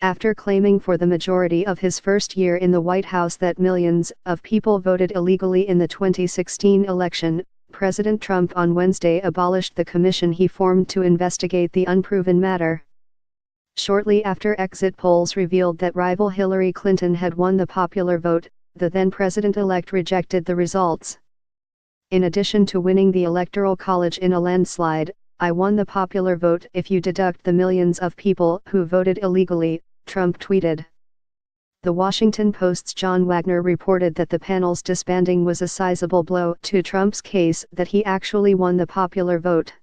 after claiming for the majority of his first year in the White House that millions of people voted illegally in the 2016 election. President Trump on Wednesday abolished the commission he formed to investigate the unproven matter. Shortly after exit polls revealed that rival Hillary Clinton had won the popular vote, the then president-elect rejected the results. In addition to winning the Electoral College in a landslide, "I won the popular vote if you deduct the millions of people who voted illegally," Trump tweeted. The Washington Post's John Wagner reported that the panel's disbanding was a sizable blow to Trump's case that he actually won the popular vote.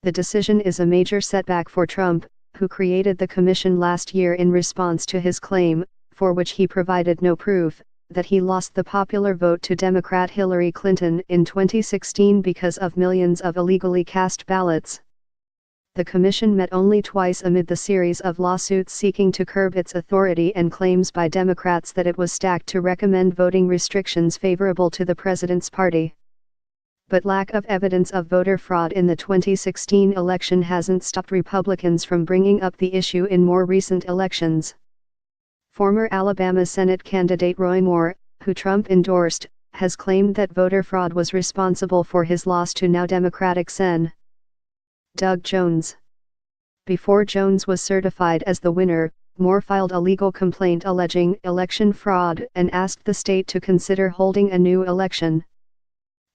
The decision is a major setback for Trump, who created the commission last year in response to his claim, for which he provided no proof, that he lost the popular vote to Democrat Hillary Clinton in 2016 because of millions of illegally cast ballots. The commission met only twice amid the series of lawsuits seeking to curb its authority and claims by Democrats that it was stacked to recommend voting restrictions favorable to the president's party. But lack of evidence of voter fraud in the 2016 election hasn't stopped Republicans from bringing up the issue in more recent elections. Former Alabama Senate candidate Roy Moore, who Trump endorsed, has claimed that voter fraud was responsible for his loss to now Democratic Sen. Doug Jones. Before Jones was certified as the winner, Moore filed a legal complaint alleging election fraud and asked the state to consider holding a new election.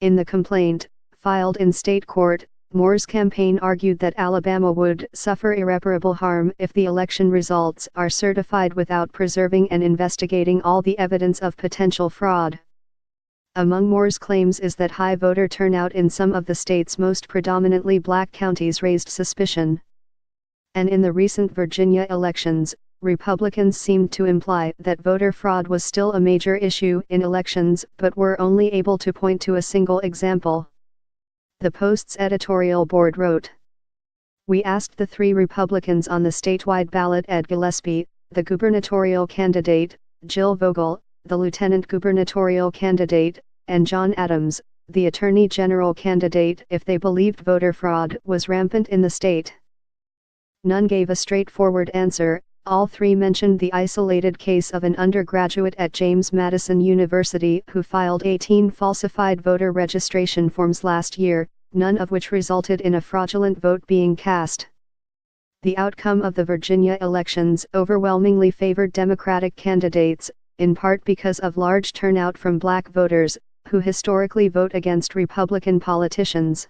In the complaint, filed in state court, Moore's campaign argued that Alabama would suffer irreparable harm if the election results are certified without preserving and investigating all the evidence of potential fraud. Among Moore's claims is that high voter turnout in some of the state's most predominantly black counties raised suspicion. And in the recent Virginia elections, Republicans seemed to imply that voter fraud was still a major issue in elections but were only able to point to a single example. The Post's editorial board wrote, "We asked the three Republicans on the statewide ballot: Ed Gillespie, the gubernatorial candidate, Jill Vogel, the lieutenant gubernatorial candidate, and John Adams, the attorney general candidate, if they believed voter fraud was rampant in the state. None gave a straightforward answer. All three mentioned the isolated case of an undergraduate at James Madison University who filed 18 falsified voter registration forms last year, none of which resulted in a fraudulent vote being cast. The outcome of the Virginia elections overwhelmingly favored Democratic candidates, in part because of large turnout from black voters, who historically vote against Republican politicians."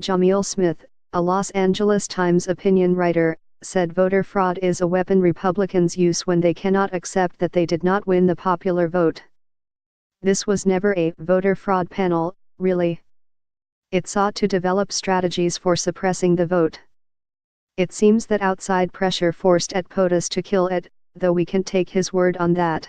Jamil Smith, a Los Angeles Times opinion writer, said voter fraud is a weapon Republicans use when they cannot accept that they did not win the popular vote. This was never a voter fraud panel, really. It sought to develop strategies for suppressing the vote. It seems that outside pressure forced at POTUS to kill it, though we can't take his word on that.